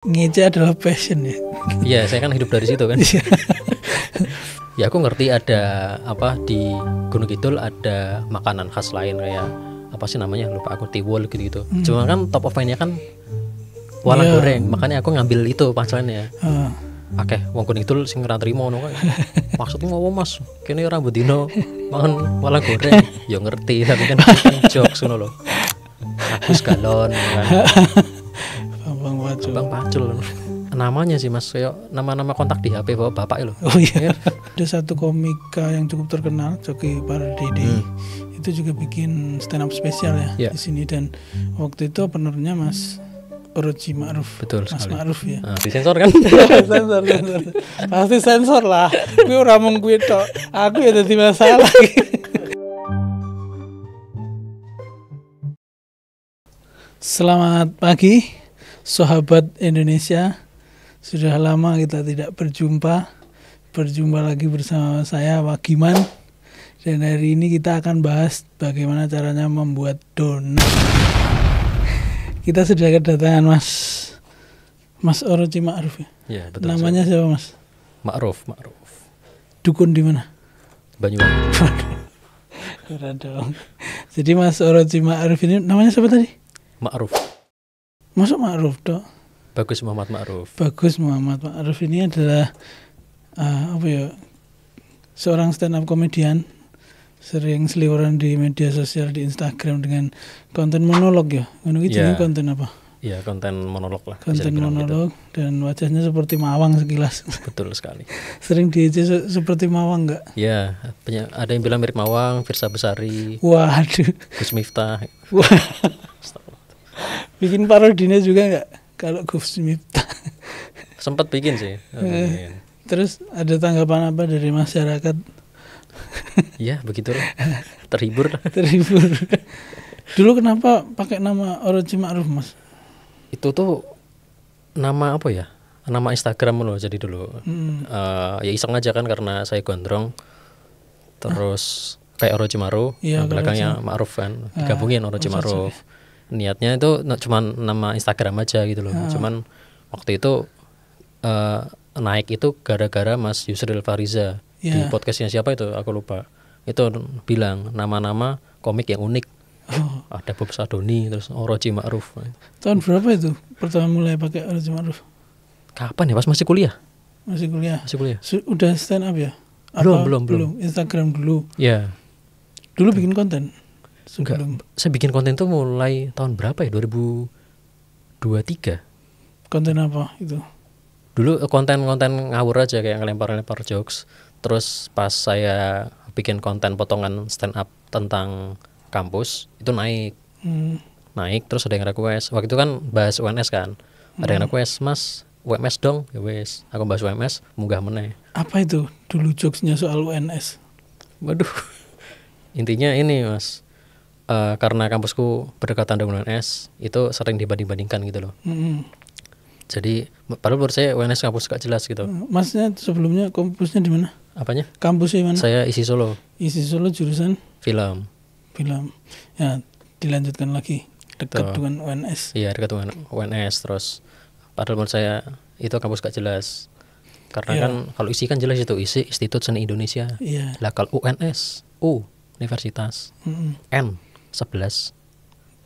Ngece adalah passion ya. Iya, saya kan hidup dari situ kan. Ya aku ngerti ada apa di Gunung Kidul ada makanan khas lain kayak apa sih namanya, lupa aku, tiwul gitu-gitu. Cuma kan top of mind-nya kan walang goreng, makanya aku ngambil itu punchline-nya. Akeh wong Gunung Kidul sing ora trimo ngono kae. Maksudnya ngopo Mas? Kene ora mbedino mangan walang goreng. Ya ngerti, tapi kan jokes ngono lho. Agus galon kan. Bang Pacul. Namanya sih Mas, kayak nama-nama kontak di HP bapak lo. Oh iya. Ada satu komika yang cukup terkenal, Coki Pardede. Itu juga bikin stand up spesial ya di sini, dan waktu itu penernya Mas Orochi Ma'ruf. Betul Mas sekali. Ma'ruf ya. Disensor kan? sensor. Pasti sensor lah. Gue ora mung kuwi tok. Aku ya dadi masalah. Selamat pagi, sahabat Indonesia. Sudah lama kita tidak berjumpa. Berjumpa lagi bersama saya Wagiman. Dan hari ini kita akan bahas bagaimana caranya membuat donat. Kita sudah kedatangan Mas Orochi Ma'ruf ya. Iya, betul. Namanya siapa Mas? Ma'ruf. Dukun di mana? Banyuwangi. Ora dong. Jadi Mas Orochi Ma'ruf ini namanya siapa tadi? Ma'ruf. Masuk Ma'ruf toh? Bagus Muhammad Ma'ruf. Bagus Muhammad Ma'ruf ini adalah seorang stand up komedian, sering seliweran di media sosial, di Instagram dengan konten monolog ya. Ngono iki jenenge konten apa? Iya, konten monolog lah. Konten monolog gitu. Dan wajahnya seperti mawang sekilas. Betul sekali. Sering diejek seperti mawang enggak? Iya, ada yang bilang mirip Mawang, Firsa Besari. Waduh. Gus Miftah. Wah. Bikin parodinya juga enggak kalau Gus Miftah? Sempat bikin sih. Terus ada tanggapan apa dari masyarakat? Iya, begitulah. Terhibur. Dulu kenapa pakai nama Orochi Ma'ruf, Mas? Itu tuh nama apa ya? Nama Instagram loh jadi dulu. Ya iseng aja kan karena saya gondrong. Terus kayak Orochi Ma'ruf, belakangnya Ma'ruf kan. Digabungin Orochi Ma'ruf. Niatnya itu cuma nama Instagram aja gitu loh. Cuman waktu itu naik itu gara-gara Mas Yusril Fariza di podcastnya siapa itu aku lupa. Itu bilang nama-nama komik yang unik. Ada Bob Sadoni, terus Orochi Ma'ruf. Tahun berapa itu pertama mulai pakai Orochi Ma'ruf? Kapan ya? Pas masih kuliah. Masih kuliah. Udah stand up ya? Belum. Instagram dulu. Ya. Dulu bikin konten. Enggak. Saya bikin konten tuh mulai tahun berapa ya? 2023. Konten apa itu? Dulu konten ngawur aja, kayak ngelempar jokes. Terus pas saya bikin konten potongan stand up tentang kampus, itu naik terus ada yang request. Waktu itu kan bahas UNS kan, ada yang request, Mas UMS dong. Ya wes, aku bahas UMS, munggah meneh. Apa itu dulu jokesnya soal UNS? Waduh, intinya ini Mas, karena kampusku berdekatan dengan UNS, itu sering dibanding-bandingkan gitu loh. Jadi padahal menurut saya UNS kampus gak jelas gitu. Masnya sebelumnya kampusnya di mana? Apanya? Kampusnya mana? Saya isi Solo. Isi Solo jurusan Film. Ya, dilanjutkan lagi dekat dengan UNS. Iya, dekat dengan UNS. Terus padahal menurut saya itu kampus gak jelas. Karena kan kalau isi kan jelas itu isi Institut Seni Indonesia. Lah kalau UNS, Universitas. N 11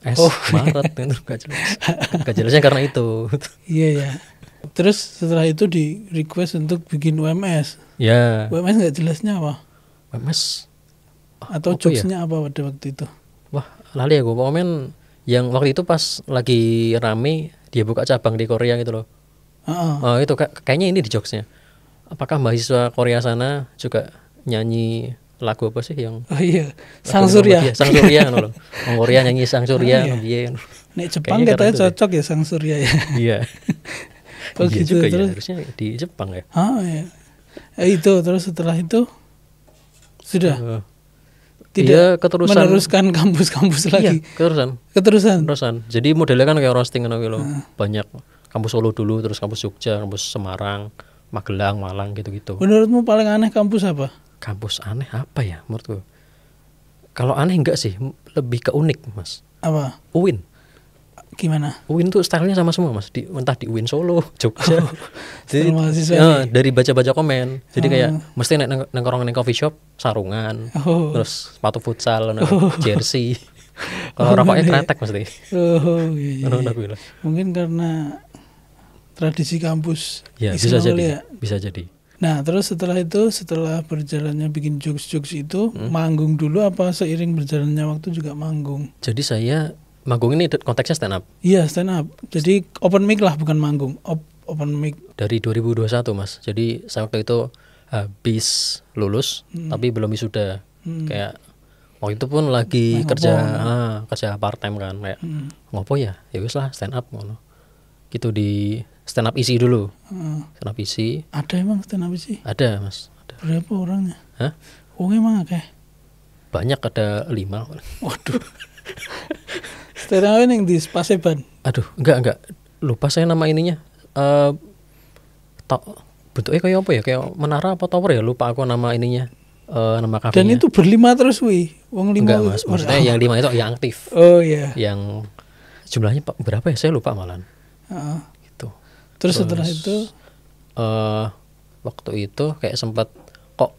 S Maret itu gak jelas. Gak jelasnya karena itu. Iya. Terus setelah itu di request untuk bikin UMS. Ya. UMS gak jelasnya apa? UMS atau jokesnya apa pada waktu itu? Wah, lali ya gue. Pokoknya yang waktu itu pas lagi rame dia buka cabang di Korea gitu loh. Oh itu kayaknya ini di jokesnya. Apakah mahasiswa Korea sana juga nyanyi lagu apa sih yang? Oh iya, Sang Surya. Sang Surya loh. Orang Korea nyanyi Sang Surya. Nek Jepang katanya cocok ya Sang Surya ya. Iya. Oh iya gitu terus. Ya, harusnya di Jepang ya. Iya. Itu terus setelah itu sudah tidak meneruskan kampus-kampus lagi. Iya, keterusan. Jadi modelnya kan kayak roasting gitu. Banyak kampus Solo dulu, terus kampus Jogja, kampus Semarang, Magelang, Malang gitu-gitu. Menurutmu paling aneh kampus apa? Kampus aneh apa ya menurutku? Kalau aneh enggak sih, lebih ke unik, Mas. Apa? UIN. Gimana? UIN tuh stylenya sama semua mas, entah di UIN Solo, Jogja. Jadi mahasiswa dari baca-baca komen, jadi kayak mesti nongkrong neng coffee shop sarungan, terus sepatu futsal, jersey. Kalau rokoknya kretek mesti. Iya. Mungkin karena tradisi kampus. Ya bisa jadi, bisa jadi. Nah terus setelah itu, setelah berjalannya bikin jokes itu, manggung dulu apa seiring berjalannya waktu juga manggung? Jadi saya manggung ini konteksnya stand up. Iya stand up. Jadi open mic lah, bukan manggung. Open mic. Dari 2021 mas. Jadi saya waktu itu habis lulus, tapi belum wisuda. Kayak waktu itu pun lagi kerja part time kan, kayak ngopo ya wis lah stand up ngono. Gitu di stand up isi dulu. Stand up isi. Ada emang stand up isi? Ada mas. Ada. Berapa orangnya? Hah? Emang akeh? Banyak, ada 5. Waduh. Stand up yang di Paseban. Aduh, enggak. Lupa saya nama ininya. Bentuknya kayak apa ya? Kayak menara apa tower ya? Lupa aku nama ininya. Nama kafenya. Dan itu berlima terus wih. Wong 5. Enggak mas, maksudnya yang 5 itu yang aktif. Oh iya. Yang jumlahnya berapa ya? Saya lupa malahan. Gitu. Terus setelah itu waktu itu kayak sempat kok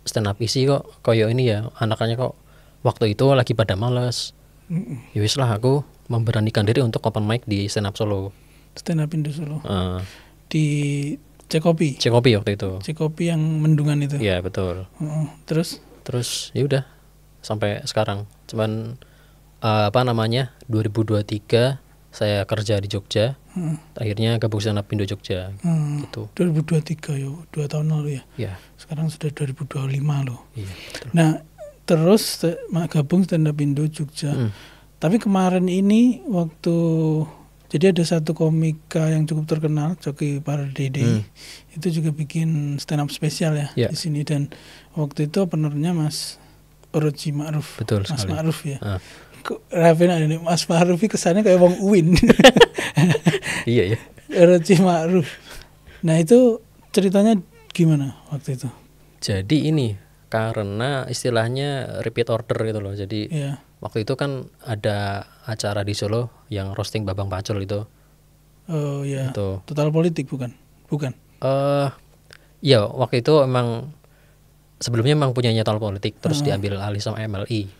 stand up isi kok koyo ini ya, anak-anaknya kok waktu itu lagi pada males. Ya wis lah aku memberanikan diri untuk open mic di stand up Solo. Stand up Indo Solo. Di Cekopi waktu itu. Cekopi yang mendungan itu. Iya betul. Terus ya udah sampai sekarang. Cuman 2023 saya kerja di Jogja. Akhirnya gabung stand up Indo Jogja. Gitu. 2023 ya, 2 tahun lalu ya. Iya. Sekarang sudah 2025 loh. Iya. Betul. Nah terus gabung stand up Indo Jogja. Tapi kemarin ini waktu jadi ada satu komika yang cukup terkenal, Coki Pardede, itu juga bikin stand up spesial ya di sini, dan waktu itu openernya Mas Oroji Ma'ruf. Betul Mas sekali. Ma'ruf ya. Raven ada nih, Mas Ma'ruf kesannya kayak Wong Uin. Iya. Oroji Ma'ruf. Nah itu ceritanya gimana waktu itu? Jadi ini karena istilahnya repeat order gitu loh. Jadi waktu itu kan ada acara di Solo yang roasting Bambang Pacul itu. Oh iya. Itu. Total Politik bukan? Iya waktu itu emang sebelumnya emang punyanya Total Politik, terus diambil alih sama MLI.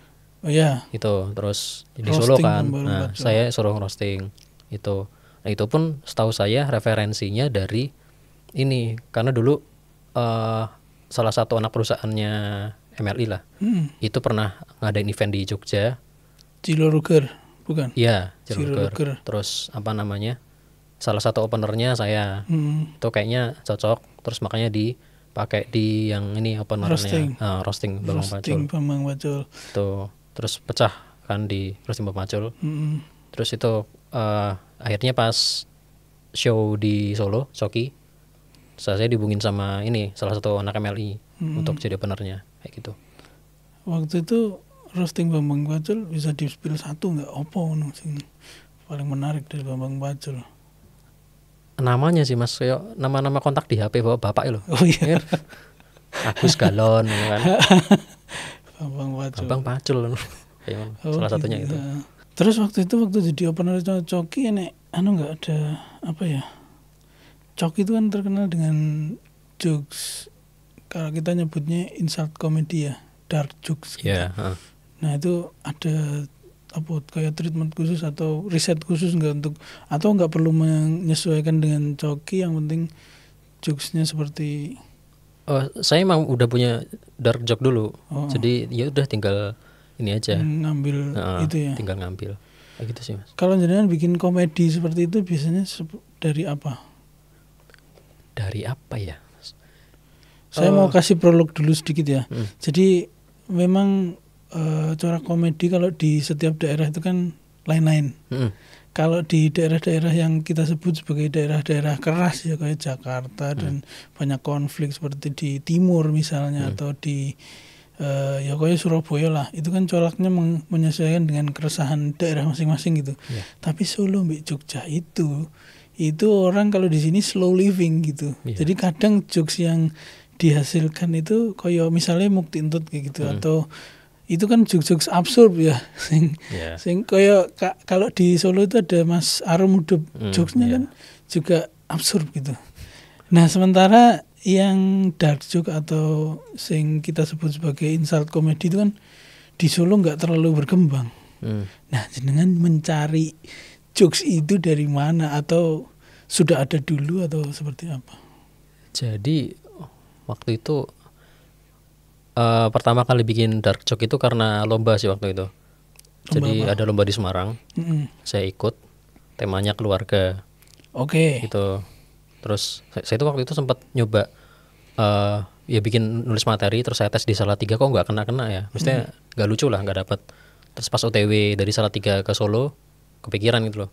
Oh iya. Itu terus di Roasting Solo kan. Bambang Pacul. Saya suruh roasting itu. Nah itu pun setahu saya referensinya dari ini, karena dulu salah satu anak perusahaannya MLI lah, itu pernah ngadain event di Jogja. Ciloruger, bukan? Iya, Ciloruger. Terus salah satu openernya saya. Itu kayaknya cocok, terus makanya dipakai di yang ini openernya. Roasting Bambang Pacul. Tuh, terus pecah kan di roasting Bambang Pacul. Terus itu akhirnya pas show di Solo, Coki, saya dihubungin sama ini salah satu anak MLI untuk jadi openernya kayak gitu. Waktu itu roasting Bambang Pacul bisa di-spill satu nggak? Opo sing paling menarik dari Bambang Pacul? Namanya sih mas, kayak nama-nama kontak di HP bapak loh. Oh iya. Agus Galon kan. Bambang Pacul. Salah satunya itu. Terus waktu jadi opener Coki nggak ada apa ya? Coki itu kan terkenal dengan jokes, kalau kita nyebutnya insult comedy ya, dark jokes gitu. Nah itu ada apa kayak treatment khusus atau riset khusus nggak untuk, atau nggak perlu menyesuaikan dengan Coki, yang penting jokesnya seperti? Saya emang udah punya dark joke dulu, jadi ya udah tinggal ini aja ngambil itu ya. Tinggal ngambil kayak gitu sih mas. Kalau jenengan bikin komedi seperti itu biasanya dari apa? Dari apa ya? Saya mau kasih prolog dulu sedikit ya. Jadi memang corak komedi kalau di setiap daerah itu kan lain-lain. Kalau di daerah-daerah yang kita sebut sebagai daerah-daerah keras ya kayak Jakarta dan banyak konflik seperti di timur misalnya, atau di ya kayak Surabaya lah, itu kan coraknya menyesuaikan dengan keresahan daerah masing-masing gitu. Tapi Solo mbak Jogja itu orang kalau di sini slow living gitu. Jadi kadang jokes yang dihasilkan itu kayak misalnya Mukti Entut kayak gitu, atau itu kan jokes absurd ya Yeah. sing koyo kalau di Solo itu ada Mas Arum Hudup, jokesnya kan juga absurd gitu. Nah sementara yang dark joke atau sing kita sebut sebagai insult comedy itu kan di Solo nggak terlalu berkembang. Nah jenengan mencari jokes itu dari mana, atau sudah ada dulu atau seperti apa? Jadi waktu itu pertama kali bikin dark joke itu karena lomba sih waktu itu. Jadi ada lomba di Semarang, saya ikut, temanya keluarga. Oke. Gitu. Terus saya itu waktu itu sempat nyoba ya bikin nulis materi, terus saya tes di Salatiga kok nggak kena ya. Maksudnya nggak lucu lah, nggak dapet. Terus pas OTW dari Salatiga ke Solo, kepikiran gitu loh.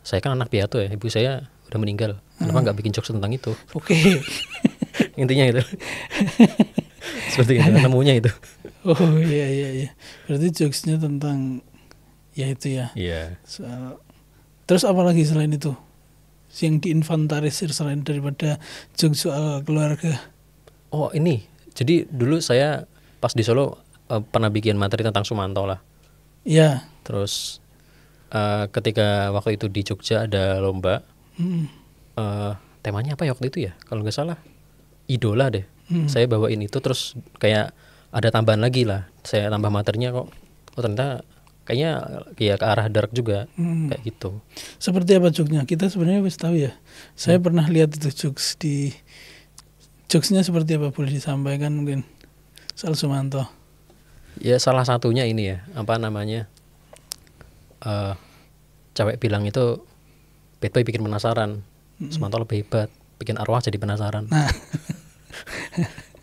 Saya kan anak piatu ya, ibu saya udah meninggal. Kenapa nggak bikin jokes tentang itu? Oke. Intinya itu. Seperti itu, nemunya itu. Oh iya. Berarti jokesnya tentang ya itu ya. Iya. Terus apa lagi selain itu? Yang diinventarisir selain daripada jokes soal keluarga? Oh ini, jadi dulu saya pas di Solo pernah bikin materi tentang Sumanto lah. Iya. Terus ketika waktu itu di Jogja ada lomba, temanya apa ya waktu itu ya? Kalau nggak salah, idola deh. Saya bawain itu, terus kayak ada tambahan lagi lah. Saya tambah materinya kok. Oh ternyata kayaknya ya ke arah dark juga, kayak gitu. Seperti apa jokesnya? Kita sebenarnya harus tahu ya. Saya pernah lihat itu jokesnya seperti apa, boleh disampaikan mungkin soal Sumanto? Ya salah satunya ini ya, apa namanya? Cewek bilang itu bad boy bikin penasaran, Sumanto lebih hebat, bikin arwah jadi penasaran. Nah.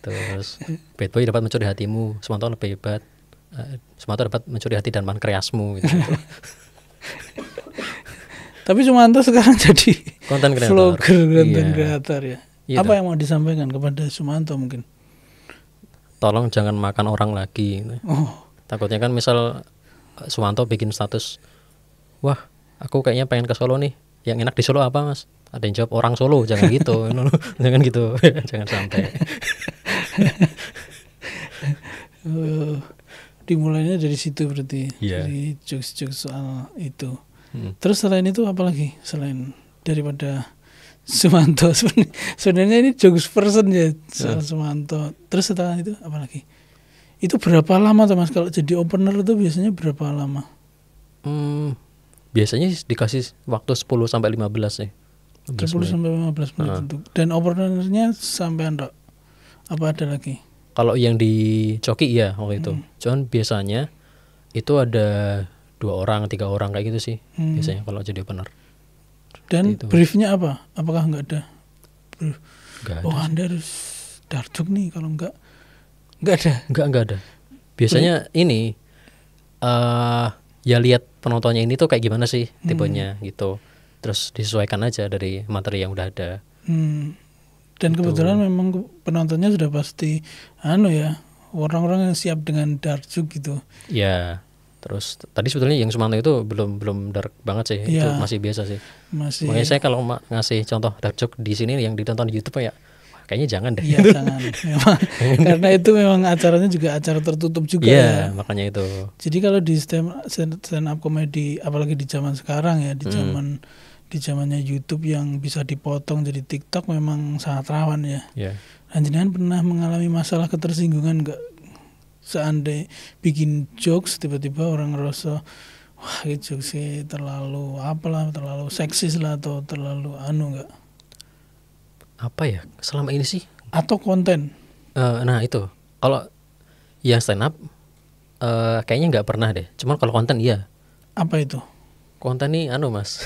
Terus bad boy dapat mencuri hatimu, Sumanto lebih hebat, Sumanto dapat mencuri hati dan pankreasmu gitu. Tapi Sumanto sekarang jadi konten kreator, vlogger, konten kreator ya. Iya, apa yang mau disampaikan kepada Sumanto mungkin? Tolong jangan makan orang lagi. Takutnya kan misal Sumanto bikin status, wah aku kayaknya pengen ke Solo nih, yang enak di Solo apa mas? Ada yang jawab orang Solo, jangan gitu. Jangan gitu. Jangan sampai. Dimulainya dari situ berarti. Dari jokes-jokes soal itu. Terus selain itu apa lagi selain daripada Sumanto? Sebenarnya ini jokes person ya soal Sumanto. Terus setelah itu apa lagi? Itu berapa lama tuh mas kalau jadi opener itu biasanya berapa lama? Biasanya dikasih waktu 10 sampai 15 nih. 10 sampai 15 menit itu. Dan openernya sampai apa ada lagi? Kalau yang di Coki ya waktu itu. Cuman biasanya itu ada 2 orang, 3 orang kayak gitu sih. Biasanya kalau jadi opener. Dan briefnya apa? Apakah nggak ada? Nggak ada. Oh Anda harus dark joke nih, kalau nggak ada. Nggak ada. Biasanya ini ya lihat penontonnya ini tuh kayak gimana sih tipenya gitu. Terus disesuaikan aja dari materi yang udah ada. Dan kebetulan memang penontonnya sudah pasti orang-orang yang siap dengan dark joke gitu. Ya. Terus tadi sebetulnya yang Sumanto itu belum dark banget sih. Itu masih biasa sih. Makanya saya kalau ngasih contoh dark joke di sini yang ditonton di YouTube ya kayaknya jangan deh. Iya jangan. Memang, karena itu memang acaranya juga acara tertutup juga. Iya, makanya itu. Jadi kalau di stand up comedy, apalagi di zaman sekarang ya, di zamannya YouTube yang bisa dipotong jadi TikTok, memang sangat rawan ya. Anjingan pernah mengalami masalah ketersinggungan nggak? Seandainya bikin jokes tiba-tiba orang ngerasa wah ini jokesnya terlalu seksis lah, atau terlalu nggak? Apa ya selama ini sih? Atau konten? Nah itu kalau yang stand up kayaknya nggak pernah deh. Cuman kalau konten iya. Apa itu? Konten nih mas.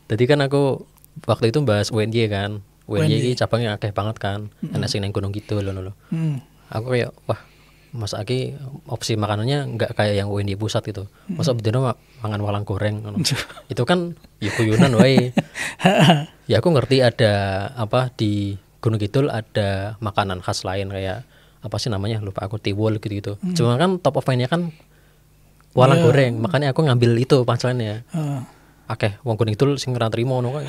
Tadi kan aku waktu itu bahas UNY kan. UNY cabangnya akeh banget kan. Enak sing nang gunung gitu loh. Aku kayak wah Mas Aki opsi makanannya nggak kayak yang UNY pusat gitu. Masa bedino mangan walang goreng. Itu kan ya kuyunan wae. Ya aku ngerti ada apa di Gunung Kidul ada makanan khas lain kayak apa sih namanya lupa aku, tiwul gitu. Cuma kan top of mind-nya kan walang goreng. Makanya aku ngambil itu punchline-nya. Akeh wong Gunung Kidul sing ora trimo ngono kae.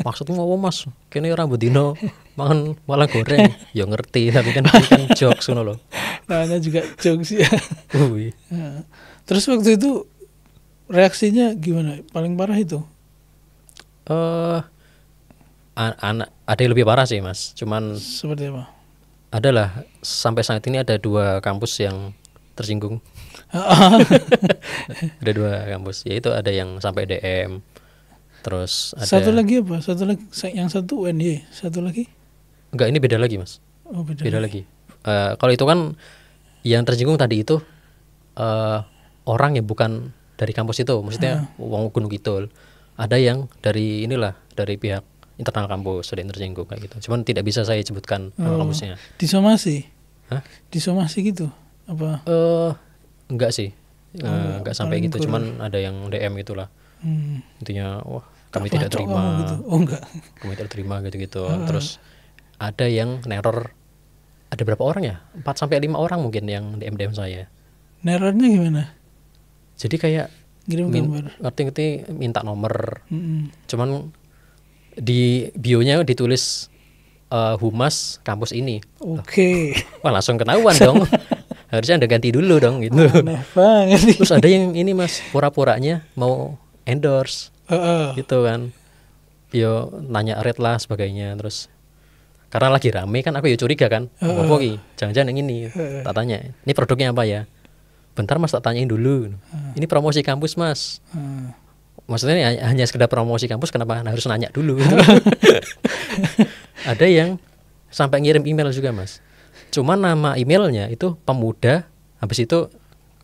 Maksudnya ngopo Mas? Kene ora bedino mangan walang goreng. Ya ngerti tapi kan jokes ngono lho. Namanya juga jokes ya. Wih. Nah, terus waktu itu reaksinya gimana? Paling parah itu? Ada yang lebih parah sih mas. Cuman Seperti apa? adalah sampai saat ini ada 2 kampus yang tersinggung. Ada 2 kampus. Yaitu ada yang sampai DM. Terus ada. Satu lagi apa? Satu lagi yang satu UNY. Satu lagi? Enggak, ini beda lagi mas. Oh, Beda lagi. Kalau itu kan yang tersinggung tadi itu orang yang bukan dari kampus itu, maksudnya wong Gunung Kidul. Ada yang dari inilah, dari pihak internal kampus ada yang tersinggung kayak gitu. Cuman tidak bisa saya sebutkan nama kampusnya. Disomasi? Hah? Disomasi gitu? Apa? Enggak sih, enggak sampai gitu. Cuman ada yang DM gitulah. Intinya, wah kami tidak terima. Gitu. Oh enggak. Kami tidak terima gitu-gitu. Terus ada yang neror. Ada berapa orang ya? 4-5 orang mungkin yang DM saya. Nerornya gimana? Jadi kayak Kirim gambar. ngerti minta nomor. Cuman di bio-nya ditulis humas kampus ini. Oke. Wah langsung ketahuan dong. Harusnya Anda ganti dulu dong gitu. Aneh banget. Terus ada yang ini mas, pura-puranya mau endorse. Gitu kan. Yo nanya rate lah sebagainya. Terus karena lagi rame kan aku ya curiga kan. Apa ki? Jangan-jangan yang ini. Tak tanya, ini produknya apa ya? Bentar mas tak tanyain dulu. Ini promosi kampus mas. Maksudnya hanya sekedar promosi kampus, kenapa harus nanya dulu? Ada yang sampai ngirim email juga mas. Cuma nama emailnya itu Pemuda. Habis itu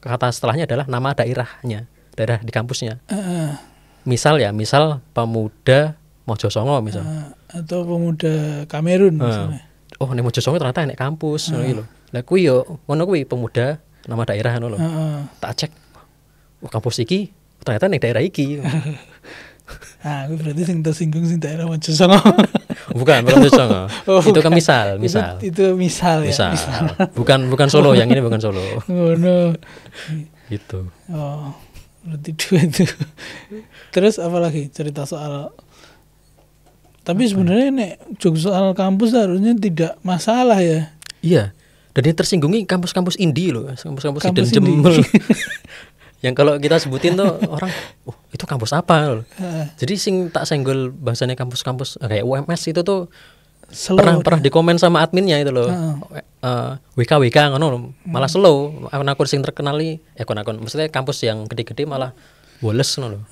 kata setelahnya adalah nama daerahnya, daerah di kampusnya. Misal Pemuda Mojosongo misal. Atau Pemuda Kamerun misalnya. Oh, nek Mojosongo ternyata nek kampus ngono iki lho. Lah kuwi yo ngono kuwi Pemuda nama daerah ngono lho. Tak cek. Oh, kampus iki ternyata nek daerah iki. Aku berarti sing tersinggung sing daerah Mojosongo. Bukan Mojosongo. Itu kan misal. Itu misal ya. Misal. Bukan Solo, yang ini bukan Solo. Ngono. Gitu. Oh, berarti 2 itu. Terus apa lagi cerita soal. Tapi sebenarnya nek jokes soal kampus harusnya tidak masalah ya. Iya. Dan ini tersinggungi kampus-kampus indie loh, kampus-kampus hidden gem. Yang kalau kita sebutin tuh orang, oh itu kampus apa loh. Jadi sing tak senggol bahasanya kampus-kampus kayak UMS itu tuh pernah dikomen sama adminnya itu loh. WK ngono malah slow. Akun-akun sing terkenali, akun-akun maksudnya kampus yang gede-gede malah woles ngono loh.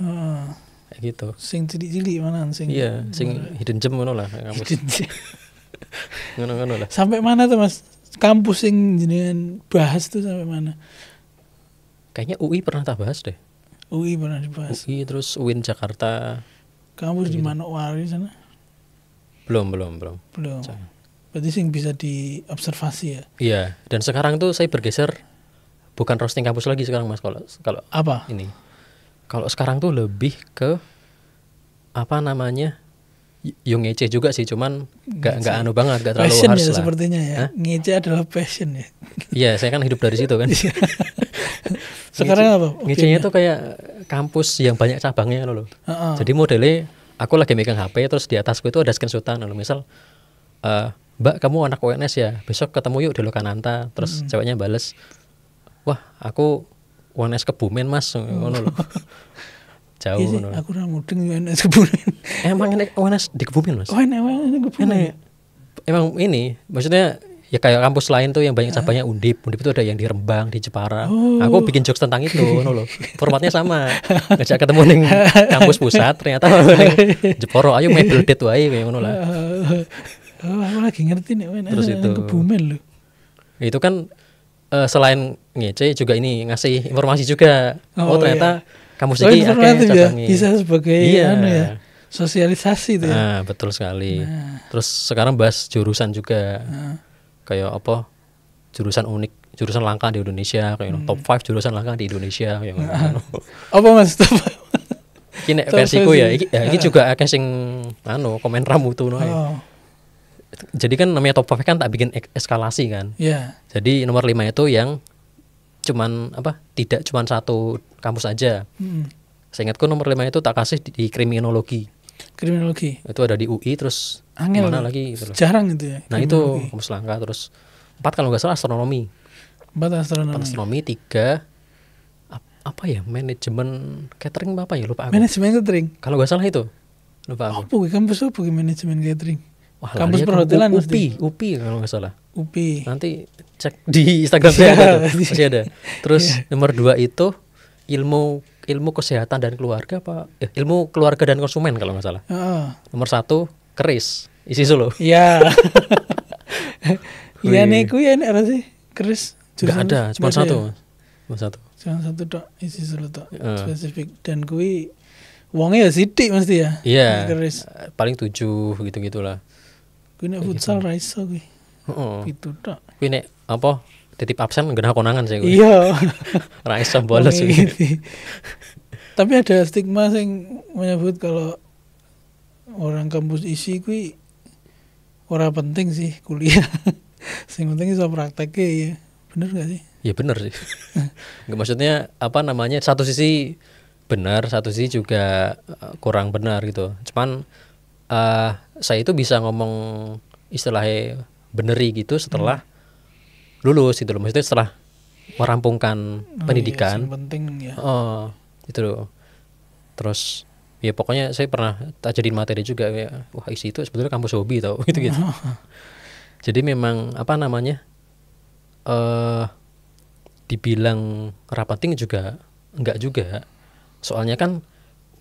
Kayak gitu. Sing cilik-cilik mana sing. Iya, sing hidden gem ngono lah kampus. Ngono lah. Sampai mana tuh Mas? Kampus sing jenengan bahas tuh sampai mana? Kayaknya UI pernah tak bahas deh. UI pernah dibahas. UI terus UIN Jakarta. Kampus di Manokwari sana? Belum. Berarti sing bisa diobservasi ya? Iya, dan sekarang tuh saya bergeser bukan roasting kampus lagi sekarang Mas, kalau apa? Ini. Kalau sekarang tuh lebih ke apa namanya? Yang ngece juga sih, cuman nggak anu banget, nggak terlalu passion harsh ya, lah. Sepertinya ya. Ngece adalah passion ya. Iya, saya kan hidup dari situ kan. Sekarang apa? Ngecenya tuh kayak kampus yang banyak cabangnya loh. Jadi modelnya aku lagi megang HP, terus di atasku itu ada screenshotan loh. Misal, Mbak kamu anak UNS ya, besok ketemu yuk di Lokananta. Terus ceweknya bales, wah aku UNS Kebumen mas, ngono loh. Jauh iya sih, aku udah mudeng UNS Kebumen. Emang enak UNS di Kebumen mas? Oh enak Kebumen. Emang ini, maksudnya ya kayak kampus lain tuh yang banyak cabangnya Undip itu ada yang di Rembang, di Jepara. Aku bikin jokes tentang itu, loh. Formatnya sama. Ngajak ketemu ning kampus pusat, ternyata ning Jepara, ayo mebel date wae kayak ngono lah. Aku lagi ngerti nih UNS Terus itu Kebumen loh. Itu kan selain ngece juga ini ngasih informasi juga. Oh ternyata kampus ini cabangnya. Bisa sebagai anu ya. Sosialisasi itu ya. Nah, betul sekali. Terus sekarang bahas jurusan juga. Kayak apa? Jurusan unik, jurusan langka di Indonesia, kayak top 5 jurusan langka di Indonesia kayak apa Mas? Ini versiku ya. Iki juga akeh sing komen ramutu no. Jadi kan namanya top 5 kan tak bikin eskalasi kan. Iya. Jadi nomor 5 itu yang cuman tidak cuman satu kampus aja. Seingatku nomor 5 itu tak kasih di kriminologi. Itu ada di UI, terus Angel, mana lagi gitu. Jarang itu ya. Nah itu kampus langka. Terus 4 kalau nggak salah astronomi. 4 astronomi. Astronomi 3 apa ya, manajemen catering apa ya, lupa aku. Manajemen catering. Kalau nggak salah itu, lupa aku. Apa kampus apa manajemen catering? Wah, kampus lari aku. perhotelan UPI kalau nggak salah. UPI. Nanti cek di Instagram saya ada tuh, masih ada. Terus nomor 2 itu ilmu kesehatan dan keluarga apa? Ilmu keluarga dan konsumen kalau nggak salah. Nomor 1 keris isi Solo. Iya. Iya nih ku ya nek apa sih? Keris. Nggak ada, cuma satu. Cuma satu. Cuma satu tok isi Solo tok. Spesifik dan kui wongnya ya sithik mesti ya. Iya. Keris. Paling 7 gitu-gitulah. Kui nek futsal ra iso kui. Heeh. Itu tok. Kui nek apa titip absen genah konangan saya kui. Iya. Ra iso bolos iki. Tapi ada stigma yang menyebut kalau orang kampus isi kui ora penting sih kuliah. Sing penting iso prakteknya ya. Bener gak sih? Ya bener sih. Nggak, maksudnya apa namanya, satu sisi benar, satu sisi juga kurang benar gitu. Cuman saya itu bisa ngomong istilahnya beneri gitu setelah lulus gitu loh. Maksudnya setelah merampungkan pendidikan. Iya, penting ya. Itu loh. Terus ya pokoknya saya pernah tak jadiin materi juga ya. Wah, isi itu sebetulnya kampus hobi tau gitu. Jadi memang apa namanya, dibilang rapating juga enggak juga. Soalnya kan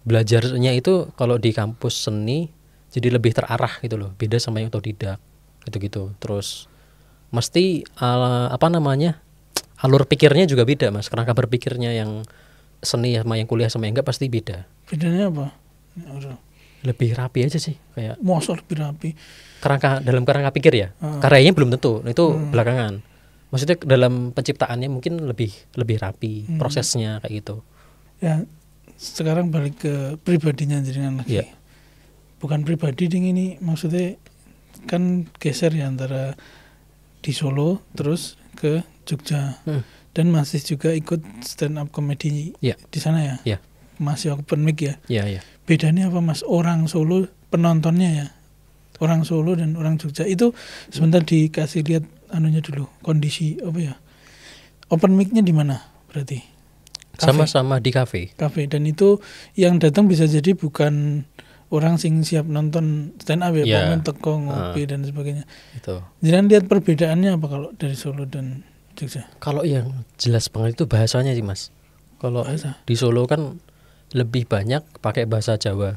belajarnya itu kalau di kampus seni jadi lebih terarah gitu loh. Beda sama yang otodidak gitu-gitu. Terus mesti apa namanya, alur pikirnya juga beda Mas. Kerangka berpikirnya yang seni sama yang kuliah sama yang enggak pasti beda. Bedanya apa? Lebih rapi aja sih kayak. Mosok lebih rapi. Dalam kerangka pikir ya. Karyanya belum tentu. Itu belakangan. Maksudnya dalam penciptaannya mungkin lebih rapi prosesnya kayak gitu. Ya, sekarang balik ke pribadinya jenengan lagi. Yeah. Bukan pribadi ding ini, maksudnya kan geser ya antara di Solo terus ke Jogja. Dan masih juga ikut stand up comedy di sana ya. Yeah. Masih open mic ya. Iya. Bedanya apa Mas? Orang Solo penontonnya ya. Orang Solo dan orang Jogja itu sebentar dikasih lihat anunya dulu, kondisi apa ya, open mic-nya di mana berarti? Sama-sama di kafe. Dan itu yang datang bisa jadi bukan orang sing siap nonton stand up ya, pemain teko ngopi dan sebagainya. Itu. Jangan lihat perbedaannya apa kalau dari Solo dan Jogja? Kalau yang jelas banget itu bahasanya sih Mas. Kalau di Solo kan lebih banyak pakai bahasa Jawa.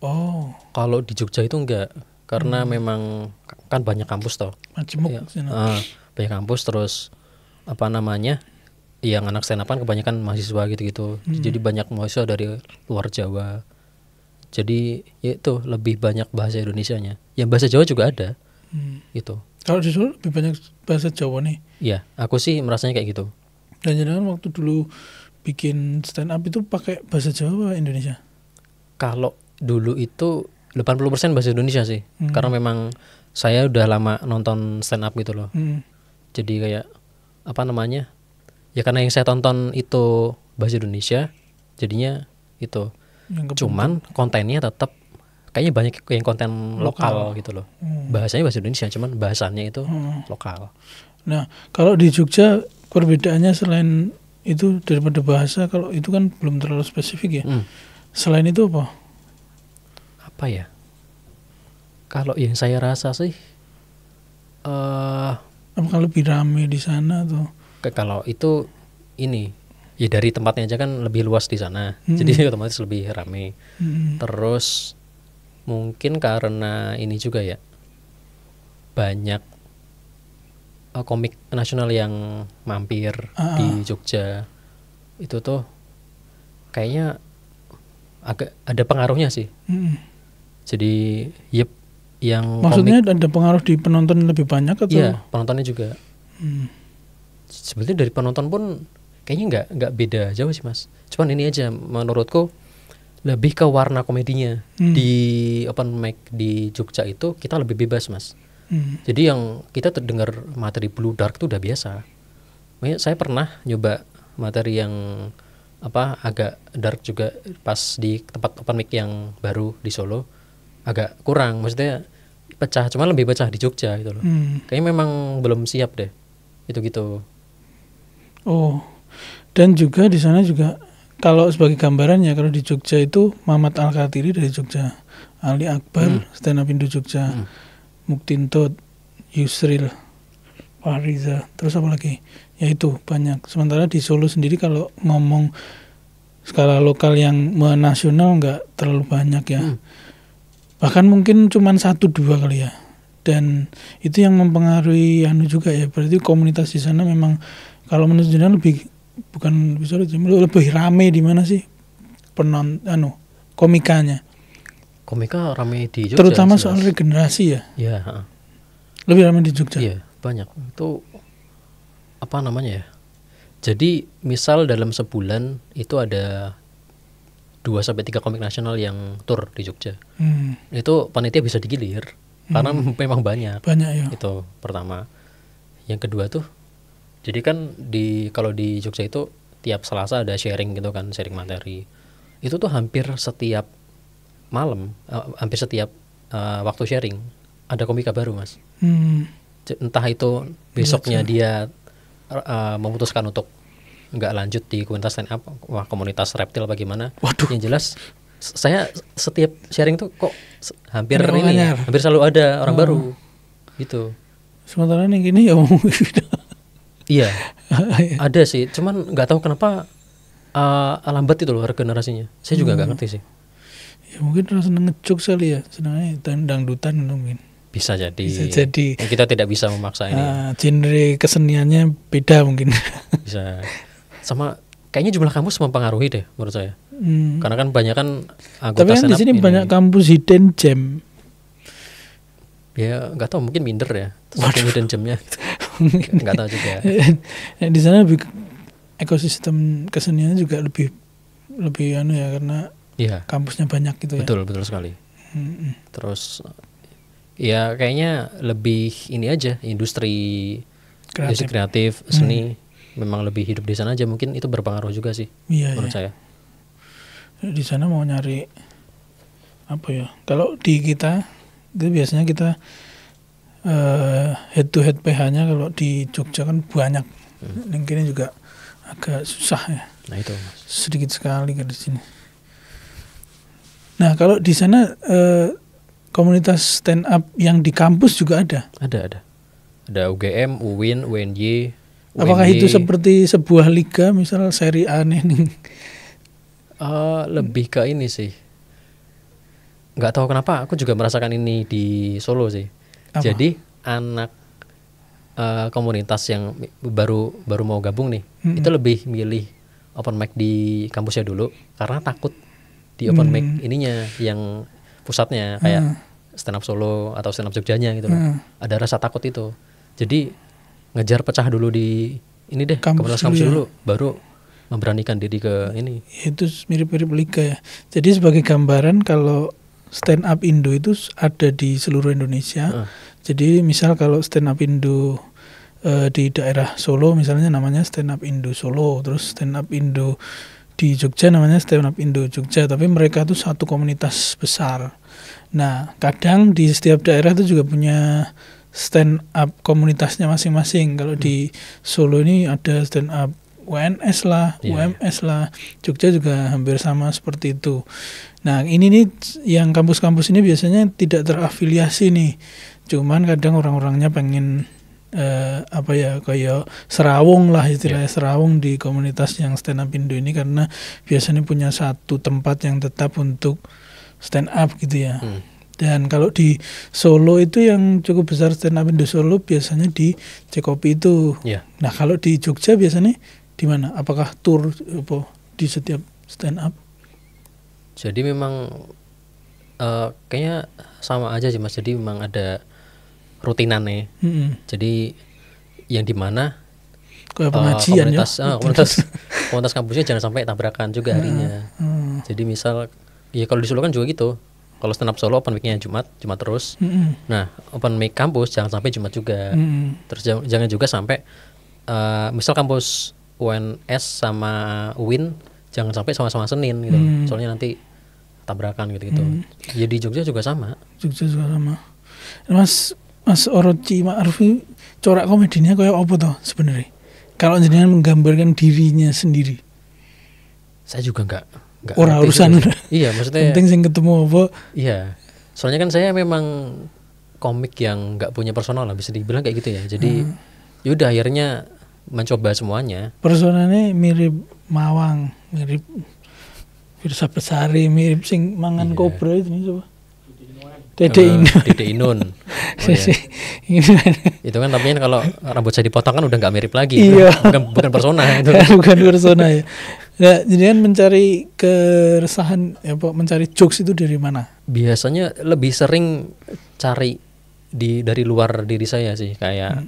Oh. Kalau di Jogja itu enggak. Karena memang kan banyak kampus toh. Majemuk banyak kampus, terus apa namanya, yang anak stand up kan kebanyakan mahasiswa gitu-gitu. Jadi banyak mahasiswa dari luar Jawa. Jadi ya itu lebih banyak bahasa Indonesianya. Yang bahasa Jawa juga ada. Itu. Kalau di Solo lebih banyak bahasa Jawa nih. Iya, aku sih merasanya kayak gitu. Dan jangan waktu dulu bikin stand up itu pakai bahasa Jawa Indonesia. Kalau dulu itu 80% bahasa Indonesia sih. Karena memang saya udah lama nonton stand up gitu loh. Jadi kayak apa namanya, ya karena yang saya tonton itu bahasa Indonesia, jadinya itu. Cuman kontennya tetap kayaknya banyak yang konten lokal gitu loh. Bahasanya bahasa Indonesia, cuman bahasannya itu lokal. Nah, kalau di Jogja perbedaannya selain itu daripada bahasa, kalau itu kan belum terlalu spesifik ya. Selain itu apa? Apa ya? Kalau yang saya rasa sih apakah lebih ramai di sana atau? Kalau itu ini ya dari tempatnya aja kan lebih luas di sana. Jadi otomatis lebih ramai. Terus mungkin karena ini juga ya, banyak komik nasional yang mampir di Jogja. Itu tuh kayaknya agak ada pengaruhnya sih. Jadi yang maksudnya komik, ada pengaruh di penonton lebih banyak atau? Iya, penontonnya juga. Sebetulnya dari penonton pun kayaknya nggak beda jauh sih Mas. Cuman ini aja menurutku lebih ke warna komedinya. Di open mic di Jogja itu kita lebih bebas Mas. Jadi yang kita terdengar materi blue dark itu udah biasa. Makanya saya pernah nyoba materi yang agak dark juga pas di tempat open mic yang baru di Solo. Agak kurang, maksudnya pecah, cuma lebih pecah di Jogja gitu loh. Kayaknya memang belum siap deh, itu gitu. Oh, dan juga di sana juga kalau sebagai gambaran ya, kalau di Jogja itu Mamat Al-Katiri dari Jogja, Ali Akbar stand up Indo Jogja, Muktintot, Yusril, Fahriza, terus apa lagi? Ya itu banyak. Sementara di Solo sendiri kalau ngomong skala lokal yang menasional nggak terlalu banyak ya. Bahkan mungkin cuma 1-2 kali ya. Dan itu yang mempengaruhi juga ya. Berarti komunitas di sana memang kalau menurut jenengan lebih lebih rame di mana sih komikanya? Komika rame di Jogja. Terutama soal regenerasi ya. Iya. Lebih rame di Jogja. Iya, banyak. Itu apa namanya ya? Jadi misal dalam sebulan itu ada 2-3 komik nasional yang tur di Jogja. Itu panitia bisa digilir karena memang banyak. Banyak ya. Itu pertama. Yang kedua tuh, jadi kan kalau di Jogja itu tiap Selasa ada sharing gitu kan, sharing materi. Itu tuh hampir setiap malam, hampir setiap waktu sharing ada komika baru, Mas. Entah itu besoknya dia memutuskan untuk nggak lanjut di komunitas stand up, komunitas reptil bagaimana. Waduh. Yang jelas saya setiap sharing tuh kok hampir selalu ada orang baru gitu. Sementara yang gini ya iya ada sih, cuman nggak tahu kenapa lambat itu loh regenerasinya. Saya juga nggak ngerti sih. Ya mungkin seneng ngejok kali ya, senangnya dangdutan mungkin. Bisa jadi. Kita tidak bisa memaksa ini. Genre keseniannya beda mungkin. Bisa. Sama kayaknya jumlah kampus mempengaruhi deh menurut saya. Karena kan banyak kan anggota. Tapi kan di sini banyak kampus hidden gem. Ya nggak tahu, mungkin minder ya. Hidden gemnya. Nggak tahu juga. Di sana lebih ekosistem keseniannya juga lebih ya, karena kampusnya banyak gitu ya. Betul sekali. Terus ya kayaknya lebih ini aja, industri kreatif seni memang lebih hidup di sana aja, mungkin itu berpengaruh juga sih menurut saya. Di sana mau nyari apa ya? Kalau di kita itu biasanya kita head to head PH-nya kalau di Jogja kan banyak. Mungkin juga agak susah ya. Nah itu sedikit sekali kan di sini. Nah kalau di sana komunitas stand up yang di kampus juga ada? Ada UGM, UIN, UNY. Apakah itu seperti sebuah liga, misal seri A nih? Lebih ke ini sih. Nggak tahu kenapa aku juga merasakan ini di Solo sih. Apa? Jadi anak komunitas yang baru mau gabung nih, itu lebih milih open mic di kampusnya dulu karena takut di open mic ininya yang pusatnya kayak stand up Solo atau stand up Jogjanya gitu loh. Ada rasa takut itu. Jadi ngejar pecah dulu di ini deh, komunitas kampus dulu, baru memberanikan diri ke ini. Itu mirip-mirip liga ya. Jadi sebagai gambaran, kalau stand up Indo itu ada di seluruh Indonesia. Jadi misal kalau stand up Indo di daerah Solo misalnya namanya stand up Indo Solo, terus stand up Indo di Jogja namanya stand up Indo Jogja, tapi mereka itu satu komunitas besar. Nah, kadang di setiap daerah itu juga punya stand up komunitasnya masing-masing. Kalau di Solo ini ada stand up UNS lah, UMS lah. Jogja juga hampir sama seperti itu. Nah, ini nih yang kampus-kampus ini biasanya tidak terafiliasi nih. Cuman kadang orang-orangnya pengen kayak serawung lah istilahnya, serawung di komunitas yang stand up Indo ini, karena biasanya punya satu tempat yang tetap untuk stand up gitu ya. Dan kalau di Solo itu yang cukup besar stand up Indo Solo biasanya di Cekopi itu. Nah, kalau di Jogja biasanya di mana? Apakah tour di setiap stand up? Jadi memang kayaknya sama aja sih Mas. Jadi memang ada rutinannya. Jadi yang di mana pengajian komunitas kampusnya jangan sampai tabrakan juga harinya. Jadi misal ya kalau di Solo kan juga gitu. Kalau stand up Solo open mic-nya Jumat terus. Nah, open mic kampus jangan sampai Jumat juga. Terus jangan juga sampai misal kampus UNS sama UIN jangan sampai sama-sama Senin gitu. Soalnya nanti tabrakan gitu-gitu. Jadi Jogja juga sama. Mas Orochi Ma'ruf corak komedinya kayak apa toh sebenarnya? Kalau jenengan menggambarkan dirinya sendiri. Saya juga nggak Ora ngerti urusan. juga sih. Iya, maksudnya Penting sing ketemu apa? iya. Soalnya kan saya memang komik yang nggak punya personal lah, bisa dibilang kayak gitu ya. Jadi yaudah akhirnya mencoba semuanya. Personanya mirip Mawang, mirip Firsa Besari, mirip sing mangan Iya. kobra itu nih coba. Dede Inun. Dede Inun. Oh, iya. Itu kan tapi kan kalau rambut saya dipotong kan udah nggak mirip lagi. Iya. Bukan persona itu. Bukan persona ya. Nah, jadi kan mencari keresahan, ya Pak, mencari jokes itu dari mana? Biasanya lebih sering cari dari luar diri saya sih, kayak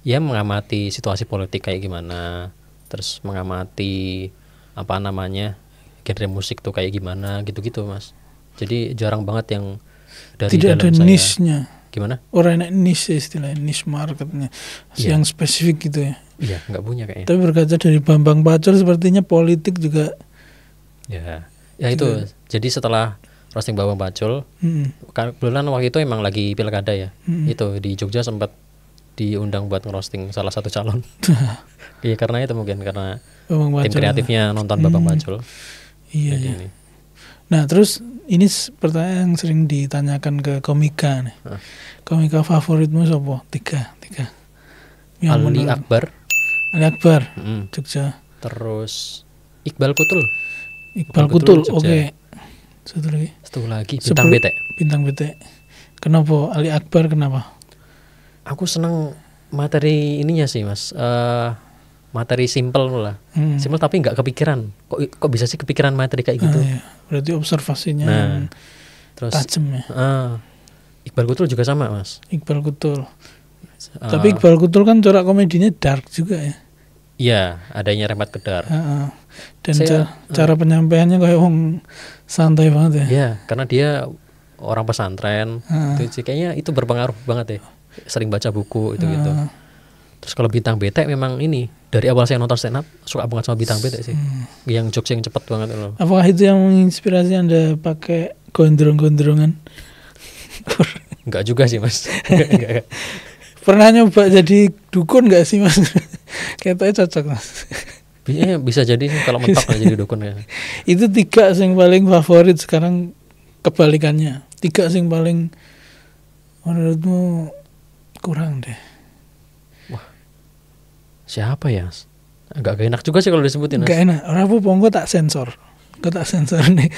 ya mengamati situasi politik kayak gimana, terus mengamati apa namanya genre musik tuh kayak gimana gitu-gitu Mas. Jadi jarang banget yang dari Tidak ada dalam saya. niche-nya. Gimana? Orang enak niche istilahnya, niche marketnya, Iya. yang spesifik gitu ya. Iya nggak punya kayaknya. Tapi berkaca dari Bambang Pacul sepertinya politik juga. Ya itu. Jadi setelah roasting Bambang Pacul, kebetulan waktu itu emang lagi pilkada ya. Itu di Jogja sempat diundang buat ngerosting salah satu calon. Iya karena itu mungkin karena Bambang tim Pacul. kreatifnya nonton Bambang Pacul. Iya, Jadi iya. ini. Nah terus ini pertanyaan yang sering ditanyakan ke komika nih. Komika favoritmu siapa? Tiga. Yang Ali menurut- Akbar, Ali Akbar, mm, Jogja. terus Iqbal Kutul, Iqbal Kutul, Kutul, Jogja. oke. Satu lagi. satu lagi Bintang Sebelum- Bete. Bintang Bete. Kenapa Ali Akbar? Kenapa? Aku seneng materi ininya sih Mas. Materi simple lah. Simple tapi nggak kepikiran. Kok bisa sih kepikiran materi kayak gitu? Iya. Berarti observasinya Nah, yang terus tajam ya. Iqbal Kutul juga sama Mas. Iqbal Kutul. Eh, Tapi Iqbal Kutul kan corak komedinya dark juga ya. Iya, adanya Remat Kedar. Heeh. Dan Saya- cara penyampaiannya kayak wong santai banget ya. Iya, karena dia orang pesantren. Heeh. Itu sih, kayaknya itu berpengaruh banget ya. Sering baca buku itu gitu. Terus kalau Bintang Bete memang ini dari awal saya nonton stand up suka banget sama Bintang Bete sih. Yang jokes yang cepet banget loh. Apakah itu yang menginspirasi Anda pakai gondrong-gondrongan? Enggak juga sih Mas. Enggak. Pernah nyoba jadi dukun gak sih Mas? Kayaknya cocok Mas. Bisa jadi sih kalau mentok nggak jadi dukun ya. Itu tiga yang paling favorit, sekarang kebalikannya. Tiga yang paling menurutmu kurang deh. Siapa ya? Agak enak juga sih kalau disebutin Mas. Gak enak. Orang apa engko tak sensor. Engko tak sensor nih.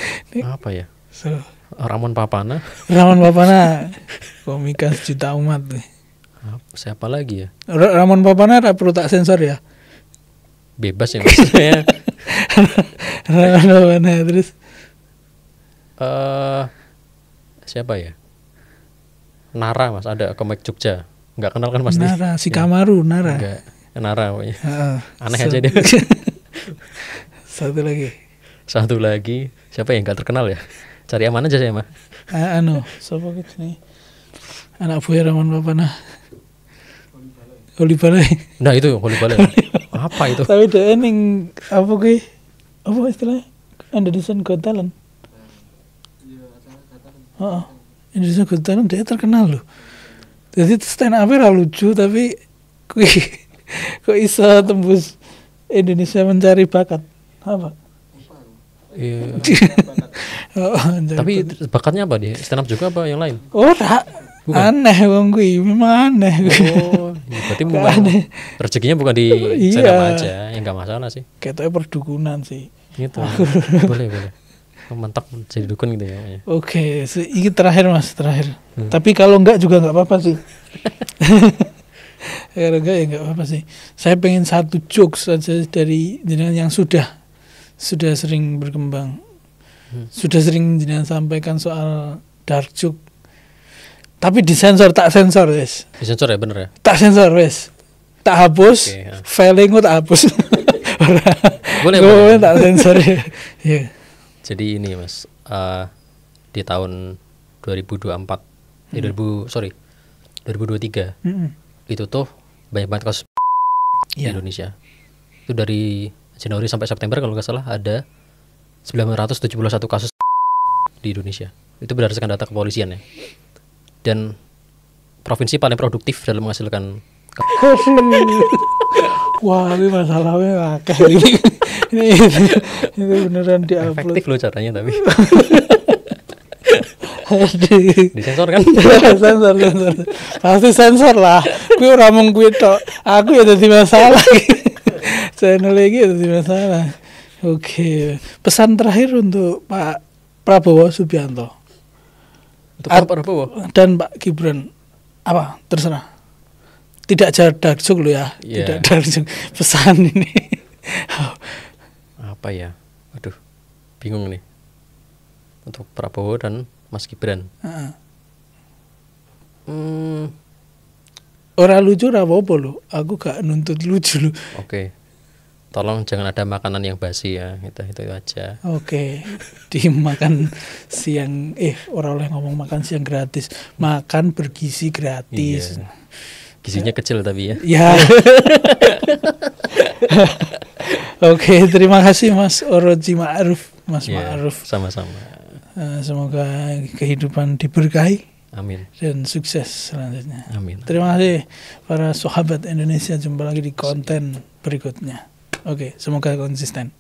Apa ya? So, Ramon Papana. Ramon Papana komika sejuta umat nih. Siapa lagi ya? Ramon Papana tak perlu tak sensor ya. Bebas ya Mas. Ya. Ramon Papana terus Siapa ya? Nara Mas, ada komik Jogja. Nggak kenal kan Mas? Nara, si Kamaru Nara. Enggak. Nara pokoknya. Heeh. Aneh aja dia. Satu lagi. Satu lagi, siapa yang nggak terkenal ya? Cari aman aja saya mah. Anu, siapa gitu nih? Anak buah Ramon Papana. Oli Balai. Nah itu Holy Balai. Apa itu? Tapi dia ning apa kuwi? Apa istilahnya? Indonesian Got Talent. Heeh. Indonesian Got Talent dia terkenal loh. Jadi stand up-nya lucu tapi kuwi kok iso tembus Indonesia mencari bakat. Apa? Iya. Oh, Tapi bakatnya apa dia? Stand up juga apa yang lain? oh tak. Aneh wong kuwi, memang aneh. Oh, ya berarti bukan rezekinya bukan di stand up aja, ya nggak masalah sih. Katanya perdukunan sih. Gitu. Boleh. Mentok jadi dukun gitu ya. Oke, ini terakhir Mas, terakhir. Tapi kalau enggak juga enggak apa-apa sih. Kalau enggak ya enggak apa-apa sih. Saya pengen satu jokes saja dari jenengan yang sudah sering berkembang. Sudah sering jenengan sampaikan soal dark joke. Tapi disensor, tak sensor wes. Disensor ya bener ya? Tak sensor wes. Tak hapus, Oke, ya. filingku tak hapus. Boleh. Gue tak sensor ya. Iya. Jadi ini Mas, di tahun 2024, 2023 itu tuh banyak banget kasus di Iya. Indonesia. Itu dari Januari sampai September kalau nggak salah ada 971 kasus di Indonesia. Itu berdasarkan data kepolisian ya. Dan provinsi paling produktif dalam menghasilkan Wah, ini masalahnya akeh ini. Ini beneran diupload. Efektif loh caranya tapi. Aduh. Disensor kan? sensor. Pasti sensor lah. Kuwi ora mung kuwi tok. Aku ya dadi masalah. Channel iki ya dadi masalah. Oke. Pesan terakhir untuk Pak Prabowo Subianto. Untuk Pak Prabowo dan Pak Gibran. Apa? Terserah. Tidak dark joke lo ya. Tidak dark joke. Pesan ini. Apa ya? Aduh. Bingung nih. Untuk Prabowo dan Mas Gibran. Orang lucu ora apa-apa lo. Aku gak nuntut lucu lo. Oke. Tolong jangan ada makanan yang basi ya. Itu aja. Oke. Dimakan siang orang oleh ngomong makan siang gratis. Makan bergizi gratis. Iya. Gizinya kecil tapi ya. Ya. Oke, terima kasih Mas Oroji Ma'ruf, Mas Ma'ruf. Sama-sama. Semoga kehidupan diberkahi. Amin. Dan sukses selanjutnya. Amin. Terima kasih para sahabat Indonesia. Jumpa lagi di konten berikutnya. Oke, semoga konsisten.